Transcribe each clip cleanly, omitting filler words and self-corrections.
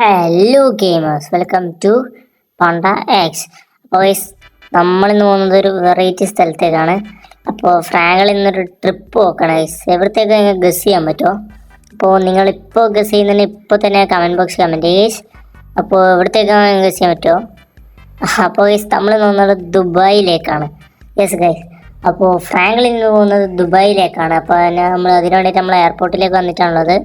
Hello gamers, welcome to പണ്ട X. അപ്പോൾ നമ്മളിന്ന് പോകുന്നത് ഒരു വെറൈറ്റി സ്ഥലത്തേക്കാണ്. അപ്പോൾ ഫ്രാങ്കിൽ ഇന്നൊരു ട്രിപ്പ് പോക്കണം. എവിടത്തേക്ക് നിങ്ങൾക്ക് ഗസ് ചെയ്യാൻ പറ്റുമോ? അപ്പോൾ നിങ്ങളിപ്പോൾ ഗസ് ചെയ്യുന്നതിന് ഇപ്പോൾ തന്നെ കമൻറ്റ് ബോക്സിൽ കമൻറ്റ് ചെയ്യേസ്. അപ്പോൾ എവിടത്തേക്കാണ് ഗസ് ചെയ്യാൻ പറ്റുമോ? അപ്പോൾ നമ്മൾ പോകുന്നത് ദുബായിലേക്കാണ്. യെസ് ഗൈസ്, അപ്പോൾ ഫ്രാങ്കിൽ നിന്ന് പോകുന്നത് ദുബായിലേക്കാണ്. അപ്പോൾ നമ്മൾ അതിനു വേണ്ടിയിട്ട് നമ്മൾ എയർപോർട്ടിലേക്ക് വന്നിട്ടാണുള്ളത്.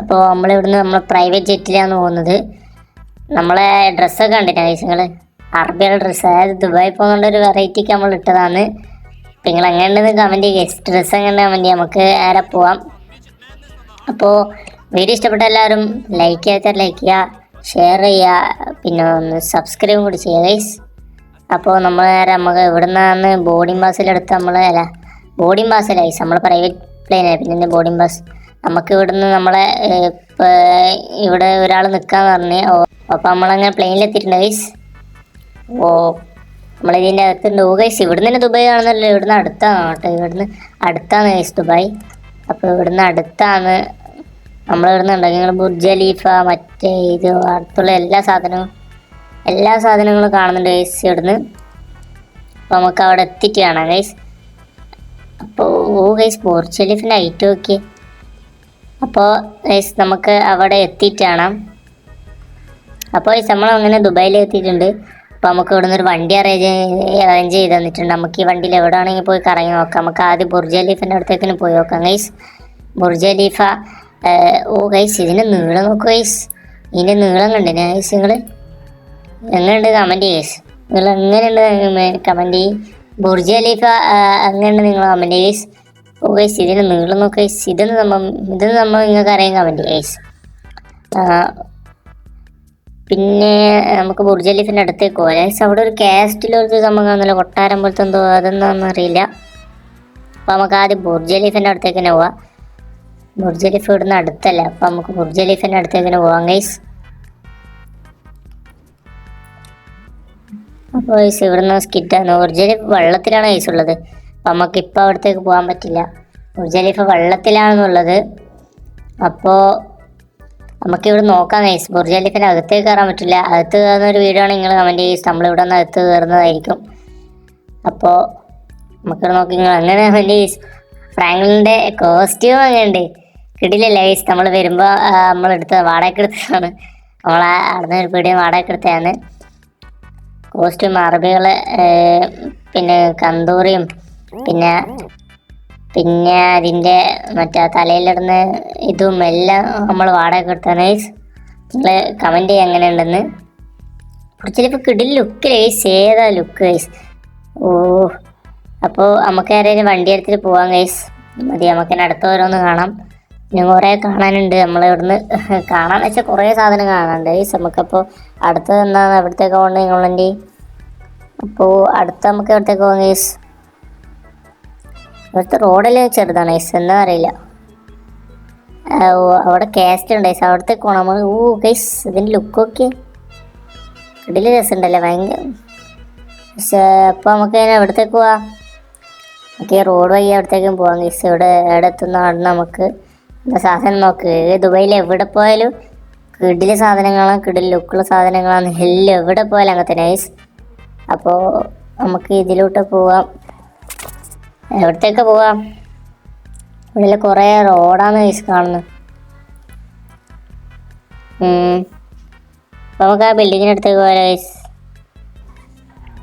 അപ്പോൾ നമ്മളിവിടുന്ന് നമ്മൾ പ്രൈവറ്റ് ജെറ്റിലാണ് പോകുന്നത്. നമ്മളെ ഡ്രസ്സൊക്കെ കണ്ടിട്ടാ നിങ്ങൾ, അറബിയുടെ ഡ്രസ്സ്, അതായത് ദുബായി പോകുന്ന ഒരു വെറൈറ്റിക്ക് നമ്മൾ ഇട്ടതാണ്. അപ്പം നിങ്ങൾ എങ്ങനെയുണ്ടെന്ന് കമൻറ്റ് ചെയ്യുക, ഡ്രസ്സ് എങ്ങനെ കമൻറ്റ് ചെയ്യാം, നമുക്ക് നേരെ പോവാം. അപ്പോൾ വീഡിയോ ഇഷ്ടപ്പെട്ട എല്ലാവരും ലൈക്ക് ചെയ്യാത്ത ലൈക്ക് ചെയ്യുക, ഷെയർ ചെയ്യുക, പിന്നെ ഒന്ന് സബ്സ്ക്രൈബും കൂടി ചെയ്യുക ഗൈസ്. അപ്പോൾ നമ്മൾ നേരെ നമുക്ക് ഇവിടെ നിന്നാണ് ബോർഡിംഗ് പാസിലെടുത്ത് ബോർഡിംഗ് പാസില്ല ഗൈസ്, നമ്മൾ പ്രൈവറ്റ് പ്ലെയിനാണ്. പിന്നെ ബോർഡിംഗ് പാസ് നമുക്ക് ഇവിടുന്ന് നമ്മളെ ഇവിടെ ഒരാൾ നിൽക്കാന്ന് പറഞ്ഞ്. അപ്പോൾ നമ്മളങ്ങനെ പ്ലെയിനിലെത്തിയിട്ടുണ്ട് ഗൈസ്. ഓ നമ്മളിതിൻ്റെ അകത്തുണ്ട്. ഓ ഗൈസ്, ഇവിടുന്ന് തന്നെ ദുബായ് കാണുന്നല്ലോ, ഇവിടുന്ന് അടുത്താണ് കേട്ടോ, ഇവിടുന്ന് അടുത്താണ് ഗൈസ് ദുബായ്. അപ്പോൾ ഇവിടുന്ന് അടുത്താണ് നമ്മളിവിടുന്ന് ഉണ്ടെങ്കിൽ നിങ്ങൾ ബുർജ് ഖലീഫ മറ്റേ ഇത് അടുത്തുള്ള എല്ലാ സാധനങ്ങളും കാണുന്നുണ്ട് ഗൈസ് ഇവിടുന്ന്. അപ്പോൾ നമുക്ക് അവിടെ എത്തിയിട്ട് കാണാം ഗൈസ്. അപ്പോൾ ഓ ഗൈസ്, ബുർജ് ഖലീഫിൻ്റെ ഹൈറ്റ് നോക്കിയേ. അപ്പോൾ ഗൈസ് നമുക്ക് അവിടെ എത്തിയിട്ടാണ്. അപ്പോൾ ഗൈസ് നമ്മൾ അങ്ങനെ ദുബായിൽ എത്തിയിട്ടുണ്ട്. അപ്പോൾ നമുക്ക് ഇവിടെ നിന്ന് ഒരു വണ്ടി അറേഞ്ച് ചെയ്ത് തന്നിട്ടുണ്ട്. നമുക്ക് ഈ വണ്ടിയിൽ എവിടെ ആണെങ്കിൽ പോയി കറങ്ങി നോക്കാം. നമുക്ക് ആദ്യം ബുർജ് ഖലീഫിൻ്റെ അടുത്തേക്കിന് പോയി നോക്കാം ഗൈസ്. Burj Khalifa. ഓ ഗൈസ്, ഇതിൻ്റെ നീളം നോക്കുക ഗൈസ്, ഇതിൻ്റെ നീളം കണ്ടിന് ഗൈസ്. നിങ്ങൾ എങ്ങനെയുണ്ട് കമൻറ്റ് ചെയ്യും ഗൈസ്, നിങ്ങൾ എങ്ങനെയുണ്ട് കമൻറ്റ് ചെയ്യും. ബുർജ് ഖലീഫ എങ്ങനെയുണ്ട് നിങ്ങൾ കമൻറ്റ് ചെയ്യും ഗൈസ്. ഓ ഗൈസ്, ഇതിന് നീളം നോക്കുക ഗൈസ്, ഇതൊന്ന് നമ്മൾ നിങ്ങൾക്ക് അറിയാൻ കമൻറ്റ് ഗൈസ്. പിന്നെ നമുക്ക് ബുർജ് ഖലീഫിൻ്റെ അടുത്തേക്ക് പോകാം ഗൈസ്. അവിടെ ഒരു കാസ്റ്റിലൊരു സംഭവം കാണുന്നില്ല, കൊട്ടാരം പോലത്തെ എന്തോ, അതൊന്നും അറിയില്ല. അപ്പോൾ നമുക്ക് ആദ്യം ബുർജ് ഖലീഫിൻ്റെ അടുത്തേക്ക് തന്നെ പോവാം. ബുർജ് ഖലീഫ ഇവിടുന്ന് അടുത്തല്ല, അപ്പോൾ നമുക്ക് ബുർജ് ഖലീഫിൻ്റെ അടുത്തേക്ക് തന്നെ പോവാം ഗൈസ്. അപ്പോൾ ഗൈസ് ഇവിടുന്ന് സ്കിറ്റാണ്. ബുർജ് ഖലീഫ വെള്ളത്തിലാണ് ഗൈസ് ഉള്ളത്. അപ്പം നമുക്കിപ്പോൾ അവിടത്തേക്ക് പോകാൻ പറ്റില്ല, ബുർജ് ഖലീഫ വെള്ളത്തിലാണെന്നുള്ളത്. അപ്പോൾ നമുക്കിവിടെ നോക്കാം ഗൈസ്. ബുർജ് ഖലീഫിൻ്റെ അകത്തേക്ക് കയറാൻ പറ്റില്ല. അകത്ത് കയറുന്നൊരു വീഡിയോ ആണ് നിങ്ങൾ കമൻറ്റ് ചെയ്ത് നമ്മളിവിടെ നിന്ന് അകത്ത് കയറുന്നതായിരിക്കും. അപ്പോൾ നമുക്കിവിടെ നോക്കി നിങ്ങൾ അങ്ങനെ കമൻറ്റ് ചെയ്ത്. ഫ്രാങ്ക്ലിൻ്റെ കോസ്റ്റ്യൂം അങ്ങനെയുണ്ട്, കിടിലല്ലേ ഗൈസ്. നമ്മൾ വരുമ്പോൾ നമ്മളെടുത്ത് വാടകയ്ക്കെടുത്തതാണ്, അവിടെ ഒരു പീടിയ വാടകയ്ക്കെടുത്തതാണ്. കോസ്റ്റ്യൂം അറബികൾ, പിന്നെ കന്തൂറിയും, പിന്നെ അതിൻ്റെ മറ്റേ തലയിലിടുന്ന ഇതും എല്ലാം നമ്മൾ വാടക എടുത്താണ് ഗൈസ്. നിങ്ങൾ കമൻറ്റ് ചെയ്യുക എങ്ങനെയുണ്ടെന്ന്. ചിലപ്പോൾ കിടിൽ ലുക്ക് ഗൈസ്, ഏതാ ലുക്ക് ഗൈസ്. ഓ അപ്പോൾ നമുക്ക് ആരെയും വണ്ടി എടുത്തിട്ട് പോവാം ഗൈസ്. മതി, നമുക്ക് അടുത്ത ഓരോന്ന് കാണാം. ഇനി കുറേ കാണാനുണ്ട്. നമ്മളിവിടുന്ന് കാണാന്ന് വെച്ചാൽ കുറേ സാധനം കാണാനുണ്ട് ഗൈസ്. നമുക്കപ്പോൾ അടുത്തത് എന്താണ്, എവിടത്തേക്ക് പോകേണ്ടത് നിങ്ങളുണ്ട്. അപ്പോൾ അടുത്ത നമുക്ക് എവിടത്തേക്ക് പോകാം ഗൈസ്. ഇവിടുത്തെ റോഡെല്ലാം ചെറുതാണ് ഗൈസ്, എന്താ അറിയില്ല. അവിടെ കാസ്റ്റ് ഉണ്ട് ഗൈസ്, അവിടത്തേക്ക് പോകണം നമ്മൾ. ഓ ഗൈസ്, ഇതിൻ്റെ ലുക്കൊക്കെ കിടില് രസമുണ്ടല്ലേ, ഭയങ്കര. പക്ഷേ അപ്പോൾ നമുക്ക് എവിടത്തേക്ക് പോവാം, നമുക്ക് റോഡ് വഴി അവിടത്തേക്കും പോവാം ഗൈസ്. എവിടെ എത്തുന്ന അവിടെ നമുക്ക് എന്താ സാധനം നോക്ക്. ദുബായിൽ എവിടെ പോയാലും കിടില് സാധനങ്ങളാണ്, കിടില് ലുക്കുള്ള സാധനങ്ങളാണ് എല്ലാം, എവിടെ പോയാലും അങ്ങനെ തന്നെ ഗൈസ്. അപ്പോൾ നമുക്ക് ഇതിലോട്ട് പോവാം. എവിടത്തേക്ക് പോവാം, ഇവിടെ കുറേ റോഡാണ് ഗൈസ് കാണുന്നത്. അപ്പോൾ നമുക്ക് ആ ബിൽഡിങ്ങിൻ്റെ അടുത്തേക്ക് പോകാം ഗൈസ്.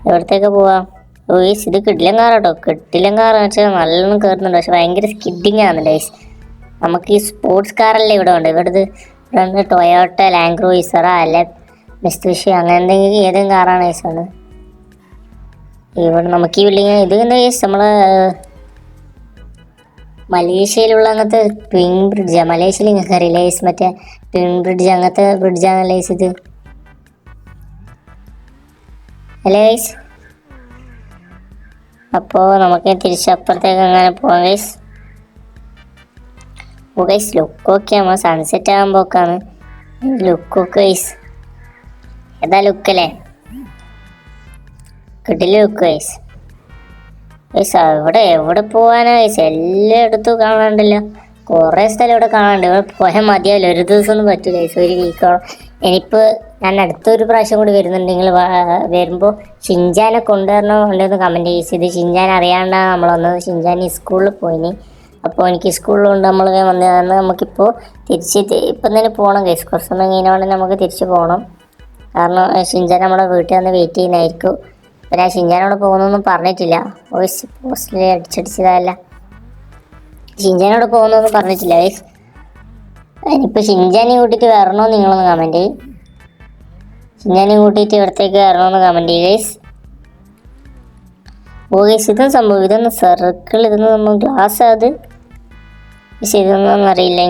എവിടത്തേക്ക് പോവാം. ഓ ഗൈസ്, ഇത് കിടിലൻ കാർ കേട്ടോ, കിടിലൻ കാറെന്ന് വെച്ചാൽ നല്ലോണം കയറുന്നുണ്ട്. പക്ഷെ ഭയങ്കര സ്കിഡിങ് ആണല്ലോ ഗൈസ്. നമുക്ക് ഈ സ്പോർട്സ് കാറല്ലേ ഇവിടെ ഉണ്ട്. ഇവിടെ ടൊയോട്ട, ലാൻഡ് ക്രൂയിസറ, അല്ല മിസ്തുഷി, അങ്ങനെ എന്തെങ്കിലും ഏതെങ്കിലും കാറാണ് ഗൈസ് ആണ് ഇവിടെ. നമുക്ക് ഈ ബിൽഡിങ് ഇത് എന്താ ഗൈസ്, നമ്മൾ മലേഷ്യയിലുള്ള അങ്ങനത്തെ ട്വിൻ ബ്രിഡ്ജാണ്. മലേഷ്യയിൽ നിങ്ങൾക്ക് അറിയില്ല ഗൈസ്, മറ്റേ ട്വിൻ ബ്രിഡ്ജ്, അങ്ങനത്തെ ബ്രിഡ്ജാണല്ലേ ഗൈസ് ഇത്, അല്ലേ ഗൈസ്. അപ്പോൾ നമുക്ക് തിരിച്ചപ്പുറത്തേക്ക് അങ്ങനെ പോകാം ഗൈസ്. ഓ ഗൈസ്, ലുക്കൊക്കെ നമ്മൾ സൺസെറ്റ് ആകുമ്പോഴൊക്കെയാണ് ലുക്കൊക്കെ ഗൈസ്. ഏതാ ലുക്കല്ലേ, കിടില ലുക്ക് ഗൈസ്. ഗൈസ് എവിടെ പോകാനാ ഗൈസ്, എല്ലായിടത്തും കാണാണ്ടല്ലോ, കുറേ സ്ഥലം ഇവിടെ കാണാണ്ട്. ഇവിടെ പോയാൽ മതിയാവില്ല, ഒരു ദിവസം ഒന്നും പറ്റില്ല ഗൈസ്, ഒരു വീക്കോളം ഇനിയിപ്പോൾ ഞാൻ അടുത്തൊരു പ്രാവശ്യം കൂടി വരുന്നുണ്ട്. നിങ്ങൾ വരുമ്പോൾ ഷിൻജാനെ കൊണ്ടുവരണോ ഉണ്ടെന്ന് കമൻറ്റ് ചെയ്ത്. ഷിൻജാൻ അറിയാണ്ടാണ് നമ്മൾ വന്നത്. ഷിൻജാൻ ഈ സ്കൂളിൽ പോയിനി. അപ്പോൾ എനിക്ക് സ്കൂളിലുണ്ട് നമ്മൾ വന്നതാണ്. നമുക്കിപ്പോൾ തിരിച്ച് ഇപ്പം തന്നെ പോകണം കേസ്. കുറച്ച് സമയം കഴിഞ്ഞോണ്ട് നമുക്ക് തിരിച്ച് പോകണം. കാരണം ഷിൻജാൻ നമ്മളെ വീട്ടിൽ വന്ന് വെയിറ്റ് ചെയ്യുന്നതായിരിക്കും. അപ്പം ഞാൻ ഷിൻജാനോട് പോകുന്നൊന്നും പറഞ്ഞിട്ടില്ല. വോയിസ് പോസ്റ്റിൽ അടിച്ചടിച്ചതല്ല. ഷിൻജാനോട് പോകുന്നൊന്നും പറഞ്ഞിട്ടില്ല ഗൈസ്. ഇനിയിപ്പോൾ ഷിൻജാനെ കൂട്ടിയിട്ട് വരണോ നിങ്ങളൊന്ന് കമൻറ്റ് ചെയ്യും. ഷിൻജാനെ കൂട്ടിയിട്ട് ഇവിടത്തേക്ക് വരണമെന്ന് കമൻറ്റ് ചെയ്യും ഗൈസ്. ഓ ഗൈസ്, ഇതൊന്നും സംഭവം, ഇതൊന്നും സർക്കിൾ, ഇതൊന്നും നമ്മൾ ഗ്ലാസ് അത്. ഗൈസ് ഇതൊന്നും അറിയില്ല.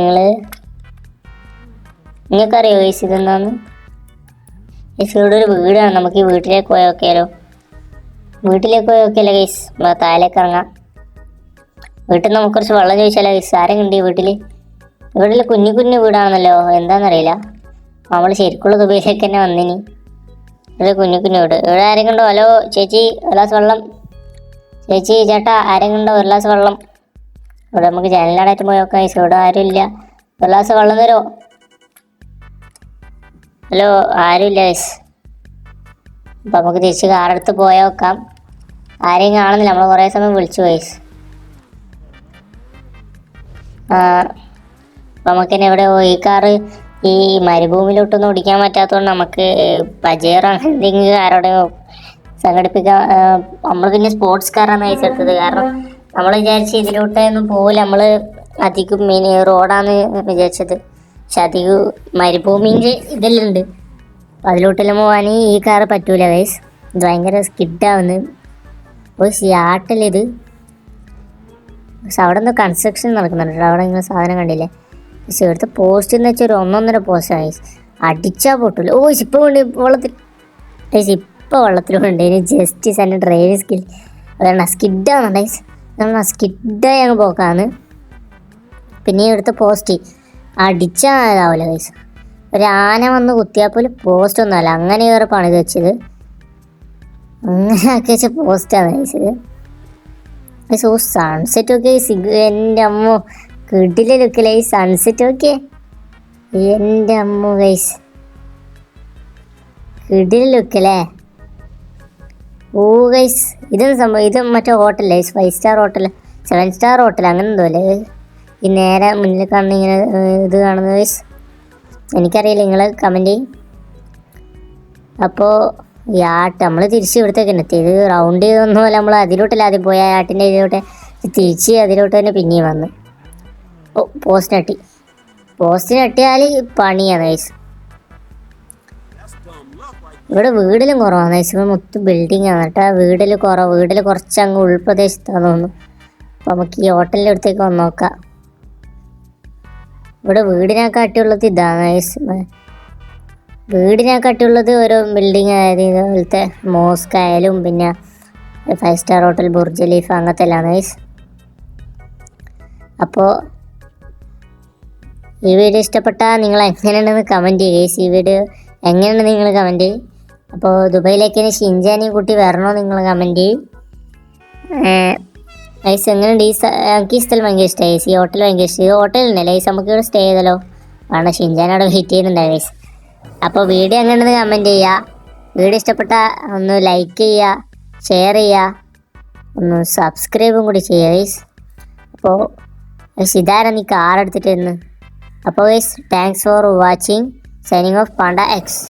നിങ്ങൾക്കറിയോ ഗൈസ് ഇതെന്താന്ന്? ഗൈസ് ഇവിടെ ഒരു വീടാണ്. നമുക്ക് ഈ വീട്ടിലേക്ക് പോയി നോക്കിയാലോ? വീട്ടിലേക്ക് പോയി നോക്കിയാലോ ഗൈസ്? നമ്മൾ താഴേക്ക് ഇറങ്ങാം. വീട്ടിൽ നിന്ന് നമുക്ക് കുറച്ച് വെള്ളം ചോദിച്ചാലോ ഗൈസ്? ആരെങ്കിലും ഈ വീട്ടിൽ? വീട്ടിൽ കുഞ്ഞു കുഞ്ഞു വീടാണെന്നല്ലോ, എന്താണെന്നറിയില്ല. നമ്മൾ ശരിക്കുള്ള ദുബൈയിലേക്ക് തന്നെ വന്നിനി. ഇവിടെ കുഞ്ഞു കുഞ്ഞു വീട്. ഇവിടെ ആരെങ്കിലും ഉണ്ടോ? ഹലോ ചേച്ചി, ഒരു ഗ്ലാസ് വെള്ളം. ചേച്ചി, ചേട്ടാ, ആരെങ്കിലും ഉണ്ടോ? ഒരു ഗ്ലാസ് വെള്ളം. ഇവിടെ നമുക്ക് ജനലിനാടായിട്ട് പോയി നോക്കാം ഗൈസ്. ഇവിടെ ആരും ഇല്ല. ഒരു ഗ്ലാസ് വെള്ളം തരുമോ? ഹലോ, ആരും ഇല്ല ഗൈസ്. അപ്പം നമുക്ക് തിരിച്ച് കാറെടുത്ത് പോയി നോക്കാം. ആരെയും കാണുന്നില്ല. നമ്മൾ കുറേ സമയം വിളിച്ചു ഗൈസ്. നമുക്കിനി എവിടെ ഈ കാറ് ഈ മരുഭൂമിയിലോട്ടൊന്നും ഓടിക്കാൻ പറ്റാത്തതുകൊണ്ട് നമുക്ക് പജേറോ എന്തെങ്കിലും ആരോടെ സംഘടിപ്പിക്കാൻ. നമ്മൾ പിന്നെ സ്പോർട്സ് കാറാണ് ഗൈസ് എടുത്തത്. കാരണം നമ്മൾ വിചാരിച്ച് ഇതിലോട്ടൊന്നും പോകില്ല. നമ്മൾ അധികം മെയിൻ റോഡാണ് വിചാരിച്ചത്. പക്ഷെ അധികം മരുഭൂമിൻ്റെ ഇതെല്ലാം ഉണ്ട്. അപ്പം അതിലോട്ടെല്ലാം പോകാൻ ഈ കാറ് പറ്റൂല ഗൈസ്. ഇത് ഭയങ്കര സ്കിഡാവുന്നു. ഈ ആട്ടിലിത്. പക്ഷെ അവിടെ നിന്ന് കൺസ്ട്രക്ഷൻ നടക്കുന്നുണ്ട്. അവിടെ നിങ്ങൾ സാധനം കണ്ടില്ലേ? പക്ഷെ ഇവിടുത്തെ പോസ്റ്റ് എന്ന് വെച്ചാൽ ഒരു 1.5 പോസ്റ്റാണ് ഗൈസ്. അടിച്ചാൽ പൊട്ടില്ല. ഓ ഇപ്പോൾ ഉണ്ട് വെള്ളത്തിൽ. ഗൈസ് ഇപ്പോൾ വെള്ളത്തിലുണ്ട്. ഇനി ജസ്റ്റിസ് എൻ്റെ ഡ്രൈവിംഗ് സ്കിൽ അതാണ് സ്കിഡാണ് ഗൈസ്. നമ്മൾ സ്കിഡായി അങ്ങ് പോക്കാണ്. പിന്നെ ഇവിടുത്തെ പോസ്റ്റ് അടിച്ചാൽ ഇതാവില്ല ഗൈസ്. ഒരു ആന വന്ന് കുത്തിയാൽ പോലും പോസ്റ്റ് ഒന്നുമല്ല. അങ്ങനെ വേറെ പണിത് വെച്ചത്. അങ്ങനെ ആക്കി വെച്ച പോസ്റ്റാണ് ഗൈസ് ഇത്. ഗൈസ് ഓ സൺസെറ്റ് ഒക്കെ എൻ്റെ അമ്മോ കിടിലെ ലുക്കില്ല ഈ സൺസെറ്റ് ഒക്കെ. എൻ്റെ അമ്മോ ഗൈസ് കിടിലെ ലുക്കല്ലേ. ഓ ഗൈസ് ഇതൊന്നും സംഭവം. ഇത് മറ്റേ ഹോട്ടലല്ലേ? 5 സ്റ്റാർ ഹോട്ടൽ, 7 സ്റ്റാർ ഹോട്ടൽ അങ്ങനെ എന്തോ അല്ലേ? ഈ നേരെ മുന്നിൽ കാണുന്ന ഇങ്ങനെ ഇത് കാണുന്നത് ഗൈസ്. എനിക്കറിയില്ല, നിങ്ങൾ കമൻറ്റ് ചെയ്യും. അപ്പോൾ ഈ ആട്ട് നമ്മൾ തിരിച്ച് ഇവിടത്തേക്ക് തന്നെ എത്തി. ഇത് റൗണ്ട് ചെയ്തൊന്നുമല്ല. നമ്മൾ അതിലോട്ടല്ല ആദ്യം പോയ ആട്ടിൻ്റെ ഇതിലോട്ട് തിരിച്ച് അതിലോട്ട് തന്നെ പിന്നെയും വന്ന്. ഓ പോസ്റ്റ് നട്ടിയാൽ പണിയാണ് ഗൈസ്. ഇവിടെ വീടിലും കുറവാണ് ഗൈസ്. ഇവിടെ മൊത്തം ബിൽഡിംഗ് ആണ് കേട്ടോ. വീടിൽ കുറവ്. വീടിൽ കുറച്ചങ്ങ് ഉൾപ്രദേശത്താന്ന് തോന്നുന്നു. അപ്പോൾ നമുക്ക് ഈ ഹോട്ടലിൻ്റെ അടുത്തേക്ക് വന്ന് നോക്കാം. ഇവിടെ വീടിനെക്കാട്ടിയുള്ളത് ഇതാണ് ഗൈസ്. വീടിനെക്കാട്ടിയുള്ളത് ഓരോ ബിൽഡിങ്, അതായത് ഇതുപോലത്തെ മോസ്ക് ആയാലും പിന്നെ 5 സ്റ്റാർ ഹോട്ടൽ, ബുർജ് ഖലീഫ അങ്ങനത്തെ എല്ലാം ഗൈസ്. അപ്പോൾ ഈ വീഡിയോ ഇഷ്ടപ്പെട്ടാൽ നിങ്ങൾ എങ്ങനെയുണ്ടെന്ന് കമൻറ്റ് ചെയ്യുക ഗൈസ്. ഈ വീഡിയോ എങ്ങനെയുണ്ടെന്ന് നിങ്ങൾ കമൻറ്റ് ചെയ്യും. അപ്പോൾ ദുബൈയിലേക്ക് ഇനി ഷിൻജാനെയും കൂട്ടി വരണോ നിങ്ങൾ കമൻറ്റ് ചെയ്യും ഗൈസ്. എങ്ങനെയുണ്ട് എനിക്ക് ഈ സ്ഥലം ഭയങ്കര ഇഷ്ടമായി. ഈ ഹോട്ടൽ ഭയങ്കര ഇഷ്ടം. ഈ ഹോട്ടലുണ്ടല്ലേ ഗൈസ്, നമുക്ക് ഇവിടെ സ്റ്റേ ചെയ്തല്ലോ. കാരണം ഷിൻജാനോടെ വെയിറ്റ് ചെയ്യുന്നുണ്ടാവും ഗൈസ്. അപ്പോൾ വീഡിയോ എങ്ങനെയുണ്ടെന്ന് കമൻറ്റ് ചെയ്യുക. വീഡിയോ ഇഷ്ടപ്പെട്ടാൽ ഒന്ന് ലൈക്ക് ചെയ്യുക, ഷെയർ ചെയ്യുക, ഒന്ന് സബ്സ്ക്രൈബും കൂടി ചെയ്യുക ഗൈസ്. അപ്പോൾ ഗൈസ് ഇതാരാ നീ കാർ എടുത്തിട്ട് വരുന്നത്? അപ്പോൾ guys thanks for watching. Signing off Panda X.